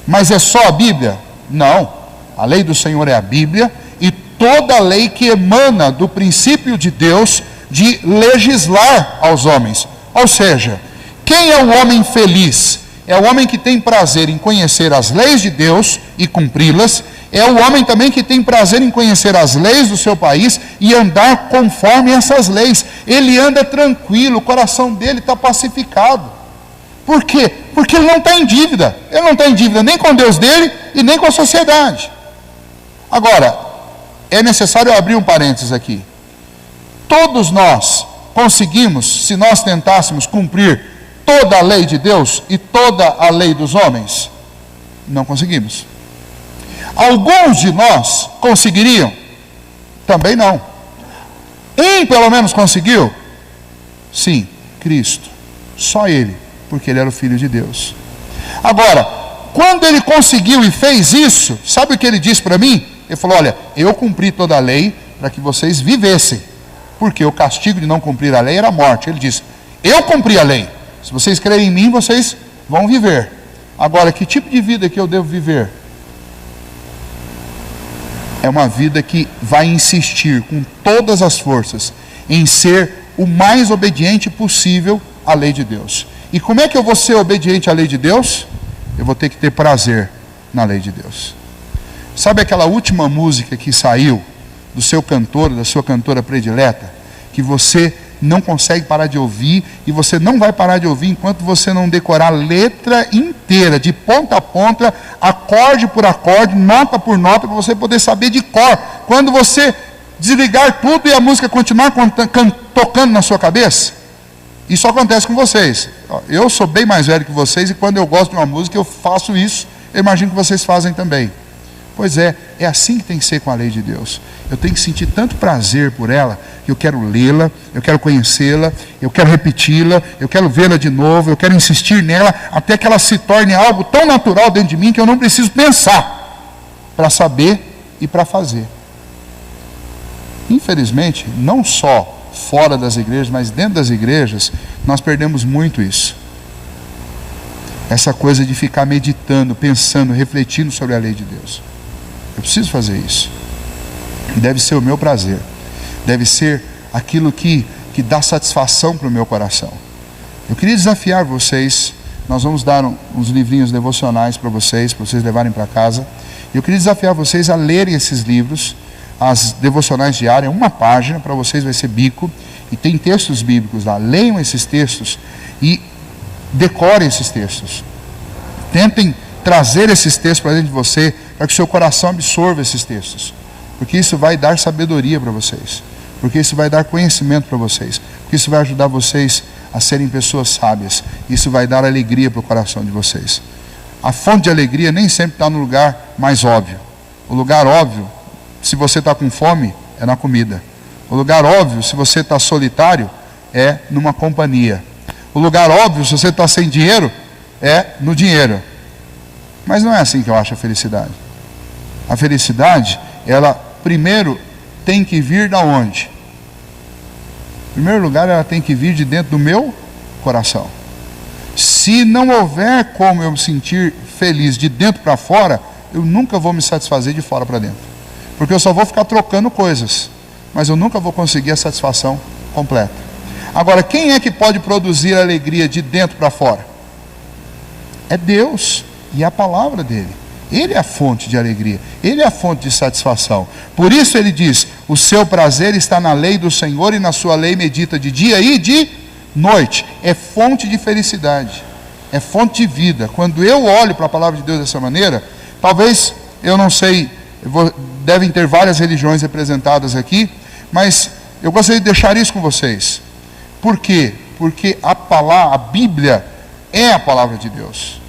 Mas é só a Bíblia? Não. A lei do Senhor é a Bíblia e toda a lei que emana do princípio de Deus de legislar aos homens. Ou seja, quem é o homem feliz? É o homem que tem prazer em conhecer as leis de Deus e cumpri-las. É o homem também que tem prazer em conhecer as leis do seu país e andar conforme essas leis. Ele anda tranquilo, o coração dele está pacificado. Por quê? Porque ele não está em dívida. Ele não está em dívida nem com Deus dele e nem com a sociedade. Agora, é necessário abrir um parênteses aqui. Todos nós conseguimos, se nós tentássemos cumprir toda a lei de Deus e toda a lei dos homens? Não conseguimos. Alguns de nós conseguiriam? Também não. Um pelo menos conseguiu? Sim, Cristo. Só Ele, porque Ele era o Filho de Deus. Agora, quando Ele conseguiu e fez isso, sabe o que Ele disse para mim? Ele falou: olha, eu cumpri toda a lei para que vocês vivessem. Porque o castigo de não cumprir a lei era a morte. Ele disse: eu cumpri a lei. Se vocês crerem em mim, vocês vão viver. Agora, que tipo de vida que eu devo viver? É uma vida que vai insistir com todas as forças em ser o mais obediente possível à lei de Deus. E como é que eu vou ser obediente à lei de Deus? Eu vou ter que ter prazer na lei de Deus. Sabe aquela última música que saiu do seu cantor, da sua cantora predileta, que você não consegue parar de ouvir, e você não vai parar de ouvir enquanto você não decorar a letra inteira, de ponta a ponta, acorde por acorde, nota por nota, para você poder saber de cor. Quando você desligar tudo e a música continuar tocando na sua cabeça, isso acontece com vocês. Eu sou bem mais velho que vocês, e quando eu gosto de uma música, eu faço isso. Eu imagino que vocês fazem também. Pois é assim que tem que ser com a lei de Deus. Eu tenho que sentir tanto prazer por ela, que eu quero lê-la, eu quero conhecê-la, eu quero repeti-la, eu quero vê-la de novo, eu quero insistir nela, até que ela se torne algo tão natural dentro de mim, que eu não preciso pensar, para saber e para fazer. Infelizmente, não só fora das igrejas, mas dentro das igrejas, nós perdemos muito isso. Essa coisa de ficar meditando, pensando, refletindo sobre a lei de Deus. Eu preciso fazer isso. Deve ser o meu prazer. Deve ser aquilo que dá satisfação para o meu coração. Eu queria desafiar vocês. Nós vamos dar uns livrinhos devocionais para vocês levarem para casa. Eu queria desafiar vocês a lerem esses livros, as devocionais diárias, uma página, para vocês vai ser bico, e tem textos bíblicos lá. Leiam esses textos e decorem esses textos. Tentem trazer esses textos para dentro de você, para que o seu coração absorva esses textos. Porque isso vai dar sabedoria para vocês. Porque isso vai dar conhecimento para vocês. Porque isso vai ajudar vocês a serem pessoas sábias. Isso vai dar alegria para o coração de vocês. A fonte de alegria nem sempre está no lugar mais óbvio. O lugar óbvio, se você está com fome, é na comida. O lugar óbvio, se você está solitário, é numa companhia. O lugar óbvio, se você está sem dinheiro, é no dinheiro. Mas não é assim que eu acho a felicidade. A felicidade, ela primeiro tem que vir da onde? Em primeiro lugar, ela tem que vir de dentro do meu coração. Se não houver como eu me sentir feliz de dentro para fora, eu nunca vou me satisfazer de fora para dentro. Porque eu só vou ficar trocando coisas, mas eu nunca vou conseguir a satisfação completa. Agora, quem é que pode produzir alegria de dentro para fora? É Deus e a palavra dele. Ele é a fonte de alegria, ele é a fonte de satisfação. Por isso ele diz: o seu prazer está na lei do Senhor, e na sua lei medita de dia e de noite. É fonte de felicidade, é fonte de vida. Quando eu olho para a palavra de Deus dessa maneira, talvez, eu não sei, devem ter várias religiões representadas aqui, mas eu gostaria de deixar isso com vocês. Por quê? Porque a Bíblia é a palavra de Deus.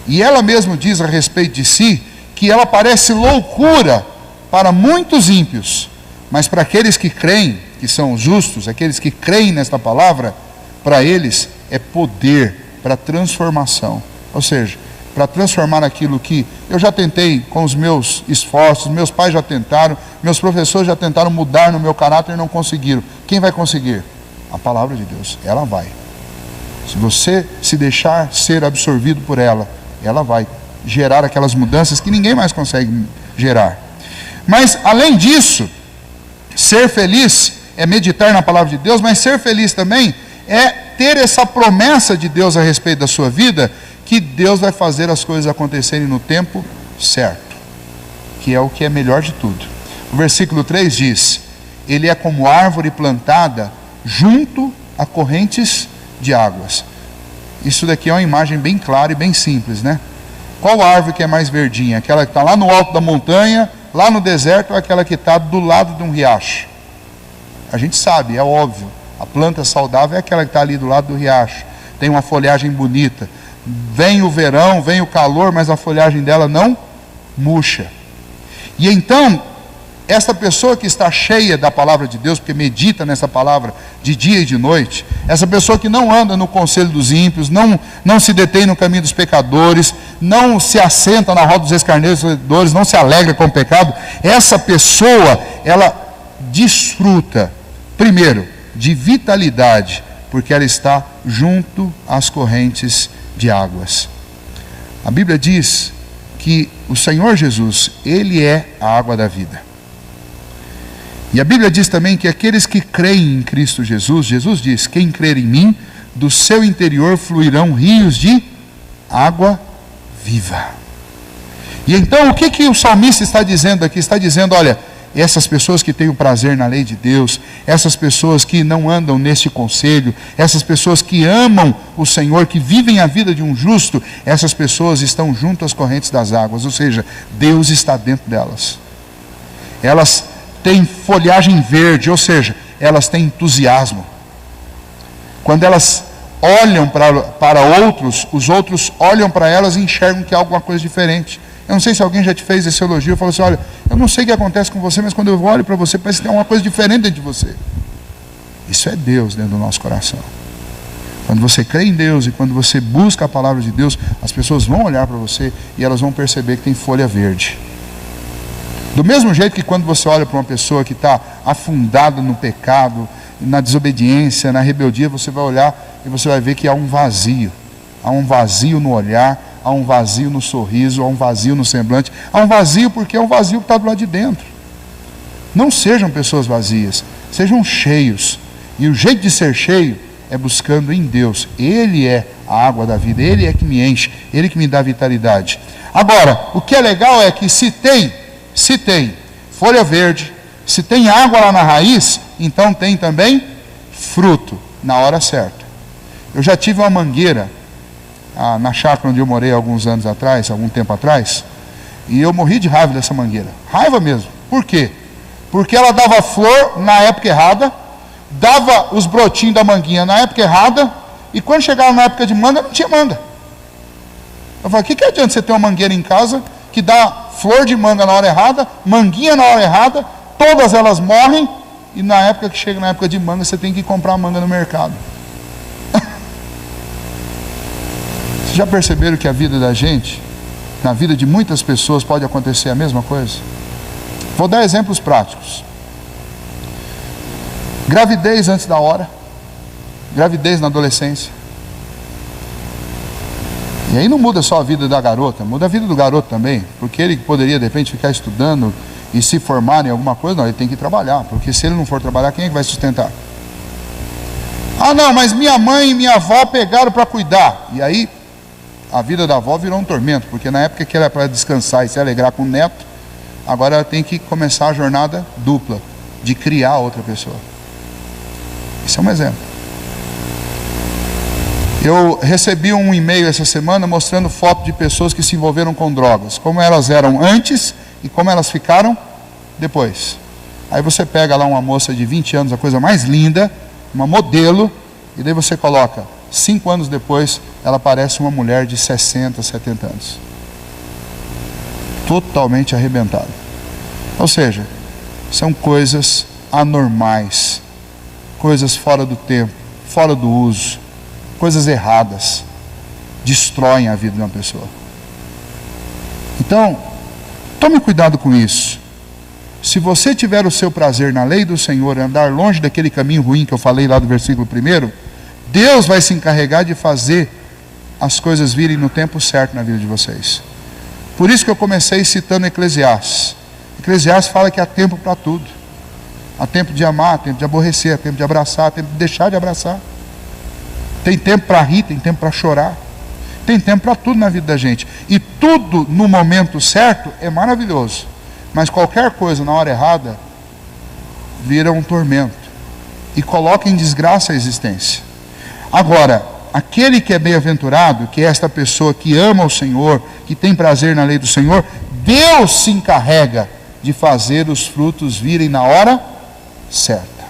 E ela mesma diz a respeito de si que ela parece loucura para muitos ímpios, mas para aqueles que creem, que são justos, aqueles que creem nesta palavra, para eles é poder para transformação. Ou seja, para transformar aquilo que eu já tentei com os meus esforços, meus pais já tentaram, meus professores já tentaram mudar no meu caráter e não conseguiram. Quem vai conseguir? A palavra de Deus, ela vai. Se você se deixar ser absorvido por ela, ela vai gerar aquelas mudanças que ninguém mais consegue gerar. Mas, além disso, ser feliz é meditar na palavra de Deus, mas ser feliz também é ter essa promessa de Deus a respeito da sua vida, que Deus vai fazer as coisas acontecerem no tempo certo, que é o que é melhor de tudo. O versículo 3 diz: ele é como árvore plantada junto a correntes de águas. Isso daqui é uma imagem bem clara e bem simples, né? Qual árvore que é mais verdinha? Aquela que está lá no alto da montanha, lá no deserto, ou aquela que está do lado de um riacho? A gente sabe, é óbvio. A planta saudável é aquela que está ali do lado do riacho. Tem uma folhagem bonita. Vem o verão, vem o calor, mas a folhagem dela não murcha. E então, essa pessoa que está cheia da palavra de Deus, porque medita nessa palavra de dia e de noite, essa pessoa que não anda no conselho dos ímpios, não se detém no caminho dos pecadores, não se assenta na roda dos escarnecedores, não se alegra com o pecado, essa pessoa, ela desfruta, primeiro, de vitalidade, porque ela está junto às correntes de águas. A Bíblia diz que o Senhor Jesus, Ele é a água da vida. E a Bíblia diz também que aqueles que creem em Cristo Jesus, Jesus diz: quem crer em mim, do seu interior fluirão rios de água viva. E então o que o salmista está dizendo aqui? Está dizendo: olha, essas pessoas que têm o prazer na lei de Deus, essas pessoas que não andam neste conselho, essas pessoas que amam o Senhor, que vivem a vida de um justo, essas pessoas estão junto às correntes das águas, ou seja, Deus está dentro delas. Elas têm folhagem verde, ou seja, elas têm entusiasmo. Quando elas olham para outros, os outros olham para elas e enxergam que há alguma coisa diferente. Eu não sei se alguém já te fez esse elogio, falou assim: olha, eu não sei o que acontece com você, mas quando eu olho para você, parece que tem alguma coisa diferente dentro de você. Isso é Deus dentro do nosso coração. Quando você crê em Deus e quando você busca a palavra de Deus, as pessoas vão olhar para você e elas vão perceber que tem folha verde. Do mesmo jeito que quando você olha para uma pessoa que está afundada no pecado, na desobediência, na rebeldia, você vai olhar e você vai ver que há um vazio. Há um vazio no olhar, há um vazio no sorriso, há um vazio no semblante. Há um vazio porque é um vazio que está do lado de dentro. Não sejam pessoas vazias, sejam cheios. E o jeito de ser cheio é buscando em Deus. Ele é a água da vida, Ele é que me enche, Ele que me dá vitalidade. Agora, o que é legal é que se tem folha verde, se tem água lá na raiz, então tem também fruto, na hora certa. Eu já tive uma mangueira na chácara onde eu morei algum tempo atrás, e eu morri de raiva dessa mangueira. Raiva mesmo. Por quê? Porque ela dava flor na época errada, dava os brotinhos da manguinha na época errada, e quando chegava na época de manga, não tinha manga. Eu falei, o que adianta você ter uma mangueira em casa que dá flor de manga na hora errada, manguinha na hora errada, todas elas morrem, e na época que chega na época de manga, você tem que comprar manga no mercado. Vocês já perceberam que a vida da gente, na vida de muitas pessoas, pode acontecer a mesma coisa? Vou dar exemplos práticos. Gravidez antes da hora, gravidez na adolescência. E aí não muda só a vida da garota, muda a vida do garoto também, porque ele poderia de repente ficar estudando e se formar em alguma coisa. Não, ele tem que trabalhar, porque se ele não for trabalhar, quem é que vai sustentar? Ah não, mas minha mãe e minha avó pegaram para cuidar. E aí a vida da avó virou um tormento, porque na época que ela era para descansar e se alegrar com o neto, agora ela tem que começar a jornada dupla, de criar outra pessoa. Isso é um exemplo. Eu recebi um e-mail essa semana mostrando foto de pessoas que se envolveram com drogas, como elas eram antes e como elas ficaram depois. Aí você pega lá uma moça de 20 anos, a coisa mais linda, uma modelo, e daí você coloca, 5 anos depois, ela parece uma mulher de 60, 70 anos. Totalmente arrebentada. Ou seja, são coisas anormais, coisas fora do tempo, fora do uso, coisas erradas, destroem a vida de uma pessoa. Então, tome cuidado com isso. Se você tiver o seu prazer na lei do Senhor, andar longe daquele caminho ruim que eu falei lá do versículo 1, Deus vai se encarregar de fazer as coisas virem no tempo certo na vida de vocês. Por isso que eu comecei citando Eclesiastes. Eclesiastes fala que há tempo para tudo. Há tempo de amar, há tempo de aborrecer, há tempo de abraçar, há tempo de deixar de abraçar. Tem tempo para rir, tem tempo para chorar. Tem tempo para tudo na vida da gente. E tudo no momento certo é maravilhoso. Mas qualquer coisa na hora errada vira um tormento e coloca em desgraça a existência. Agora, aquele que é bem-aventurado, que é esta pessoa que ama o Senhor, que tem prazer na lei do Senhor, Deus se encarrega de fazer os frutos virem na hora certa.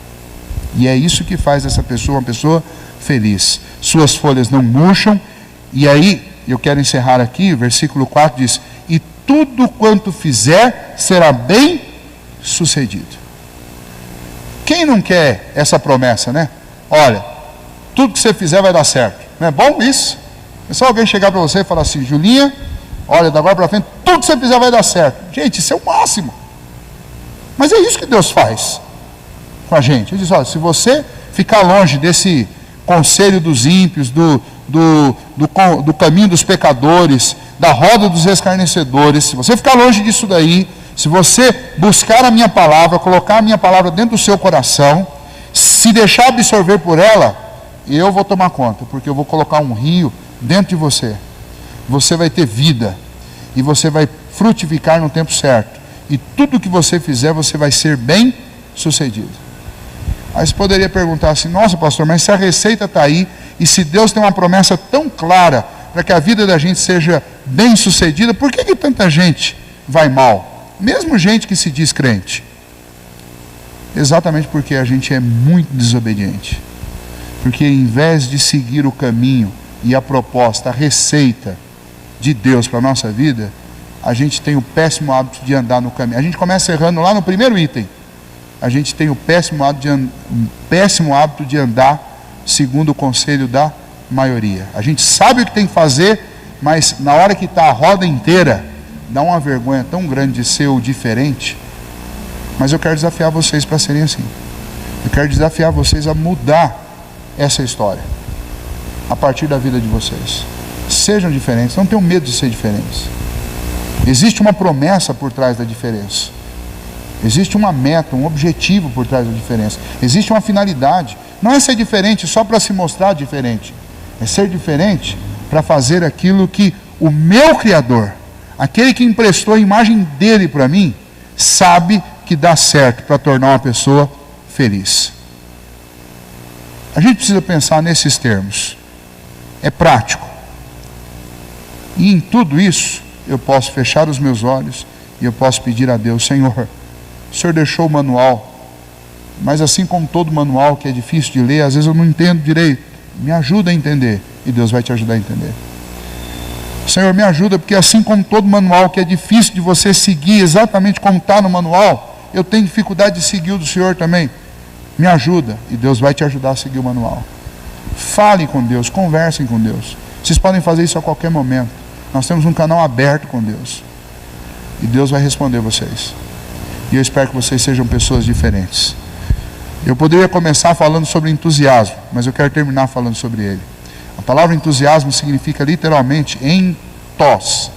E é isso que faz essa pessoa uma pessoa feliz. Suas folhas não murcham. E aí, eu quero encerrar aqui, o versículo 4 diz, e tudo quanto fizer será bem sucedido. Quem não quer essa promessa, né? Olha, tudo que você fizer vai dar certo. Não é bom isso? É só alguém chegar para você e falar assim, Julinha, olha, da agora para frente, tudo que você fizer vai dar certo. Gente, isso é o máximo. Mas é isso que Deus faz com a gente. Ele diz, olha, se você ficar longe desse conselho dos ímpios, do caminho dos pecadores, da roda dos escarnecedores, se você ficar longe disso daí, se você buscar a minha palavra, colocar a minha palavra dentro do seu coração, se deixar absorver por ela, eu vou tomar conta, porque eu vou colocar um rio dentro de você. Você vai ter vida e você vai frutificar no tempo certo. E tudo que você fizer, você vai ser bem sucedido. Aí você poderia perguntar assim, nossa pastor, mas se a receita está aí, e se Deus tem uma promessa tão clara para que a vida da gente seja bem sucedida, por que tanta gente vai mal? Mesmo gente que se diz crente. Exatamente porque a gente é muito desobediente. Porque em vez de seguir o caminho e a proposta, a receita de Deus para a nossa vida, a gente tem o péssimo hábito de andar no caminho. A gente começa errando lá no primeiro item. A gente tem o péssimo hábito de andar segundo o conselho da maioria. A gente sabe o que tem que fazer, mas na hora que está a roda inteira, dá uma vergonha tão grande de ser o diferente. Mas eu quero desafiar vocês para serem assim. Eu quero desafiar vocês a mudar essa história a partir da vida de vocês. Sejam diferentes, não tenham medo de ser diferentes. Existe uma promessa por trás da diferença. Existe uma meta, um objetivo por trás da diferença. Existe uma finalidade. Não é ser diferente só para se mostrar diferente. É ser diferente para fazer aquilo que o meu Criador, aquele que emprestou a imagem dele para mim, sabe que dá certo para tornar uma pessoa feliz. A gente precisa pensar nesses termos. É prático. E em tudo isso, eu posso fechar os meus olhos e eu posso pedir a Deus: Senhor, o Senhor deixou o manual, mas assim como todo manual que é difícil de ler, às vezes eu não entendo direito. Me ajuda a entender, e Deus vai te ajudar a entender. Senhor, me ajuda, porque assim como todo manual que é difícil de você seguir exatamente como está no manual, eu tenho dificuldade de seguir o do Senhor também. Me ajuda, e Deus vai te ajudar a seguir o manual. Falem com Deus, conversem com Deus. Vocês podem fazer isso a qualquer momento. Nós temos um canal aberto com Deus, e Deus vai responder vocês. E eu espero que vocês sejam pessoas diferentes. Eu poderia começar falando sobre entusiasmo, mas eu quero terminar falando sobre ele. A palavra entusiasmo significa literalmente entos,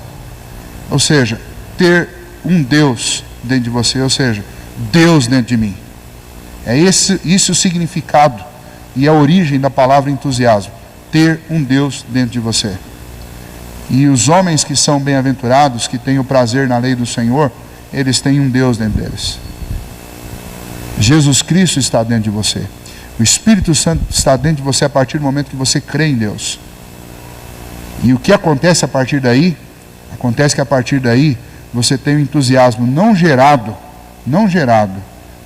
ou seja, ter um Deus dentro de você, ou seja, Deus dentro de mim. É isso o significado e a origem da palavra entusiasmo, ter um Deus dentro de você. E os homens que são bem-aventurados, que têm o prazer na lei do Senhor, eles têm um Deus dentro deles. Jesus Cristo está dentro de você. O Espírito Santo está dentro de você a partir do momento que você crê em Deus. E o que acontece a partir daí? Acontece que a partir daí você tem um entusiasmo não gerado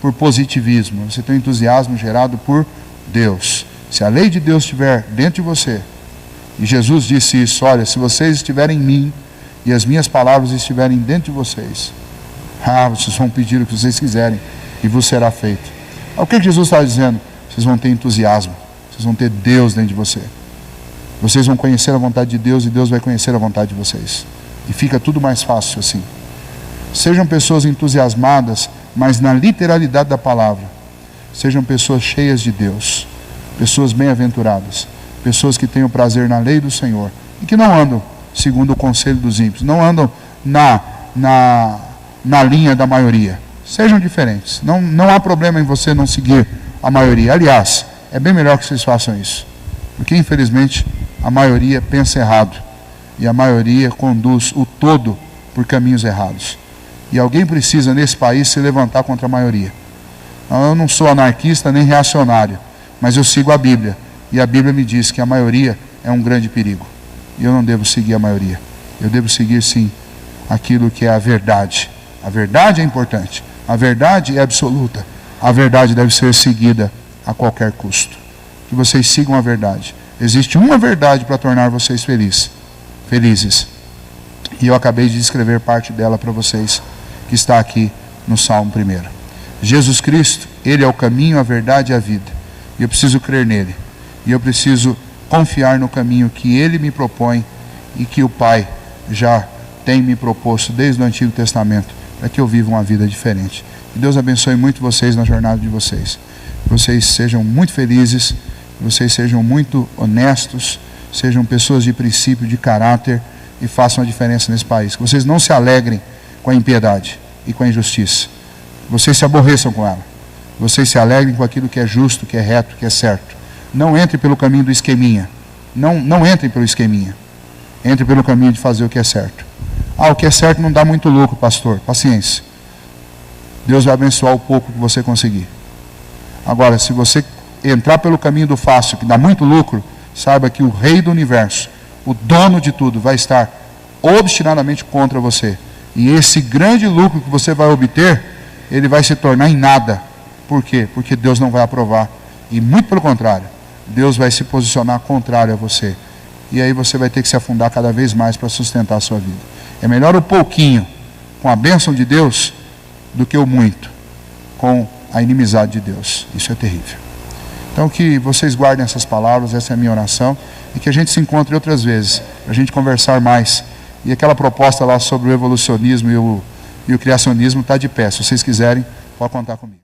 por positivismo. Você tem um entusiasmo gerado por Deus. Se a lei de Deus estiver dentro de você, e Jesus disse isso: olha, se vocês estiverem em mim e as minhas palavras estiverem dentro de vocês, vocês vão pedir o que vocês quiserem e vos será feito. O que Jesus está dizendo? Vocês vão ter entusiasmo, vocês vão ter Deus dentro de você. Vocês vão conhecer a vontade de Deus e Deus vai conhecer a vontade de vocês. E fica tudo mais fácil assim. Sejam pessoas entusiasmadas, mas na literalidade da palavra. Sejam pessoas cheias de Deus, pessoas bem-aventuradas, pessoas que têm o prazer na lei do Senhor e que não andam segundo o conselho dos ímpios, não andam na linha da maioria. Sejam diferentes. Não há problema em você não seguir a maioria. Aliás, é bem melhor que vocês façam isso, porque infelizmente a maioria pensa errado e a maioria conduz o todo por caminhos errados. E alguém precisa nesse país se levantar contra a maioria. Eu não sou anarquista nem reacionário, mas eu sigo a Bíblia, e a Bíblia me diz que a maioria é um grande perigo, e eu não devo seguir a maioria. Eu devo seguir sim aquilo que é a verdade. A verdade é importante, a verdade é absoluta, a verdade deve ser seguida a qualquer custo. Que vocês sigam a verdade. Existe uma verdade para tornar vocês felizes, e eu acabei de descrever parte dela para vocês, que está aqui no Salmo 1. Jesus Cristo, Ele é o caminho, a verdade e a vida, e eu preciso crer nele, e eu preciso confiar no caminho que Ele me propõe e que o Pai já tem me proposto desde o Antigo Testamento, para que eu viva uma vida diferente. Que Deus abençoe muito vocês na jornada de vocês. Que vocês sejam muito felizes, que vocês sejam muito honestos, sejam pessoas de princípio, de caráter, e façam a diferença nesse país. Que vocês não se alegrem com a impiedade e com a injustiça. Que vocês se aborreçam com ela. Que vocês se alegrem com aquilo que é justo, que é reto, que é certo. Não entre pelo caminho do esqueminha. Não entrem pelo esqueminha. Entre pelo caminho de fazer o que é certo. O que é certo não dá muito lucro, pastor. Paciência. Deus vai abençoar o pouco que você conseguir. Agora, se você entrar pelo caminho do fácil, que dá muito lucro, saiba que o Rei do Universo, o dono de tudo, vai estar obstinadamente contra você. E esse grande lucro que você vai obter, ele vai se tornar em nada. Por quê? Porque Deus não vai aprovar. E muito pelo contrário, Deus vai se posicionar contrário a você. E aí você vai ter que se afundar cada vez mais para sustentar a sua vida. É melhor o pouquinho com a bênção de Deus do que o muito com a inimizade de Deus. Isso é terrível. Então que vocês guardem essas palavras, essa é a minha oração, e que a gente se encontre outras vezes, para a gente conversar mais. E aquela proposta lá sobre o evolucionismo e o criacionismo está de pé. Se vocês quiserem, pode contar comigo.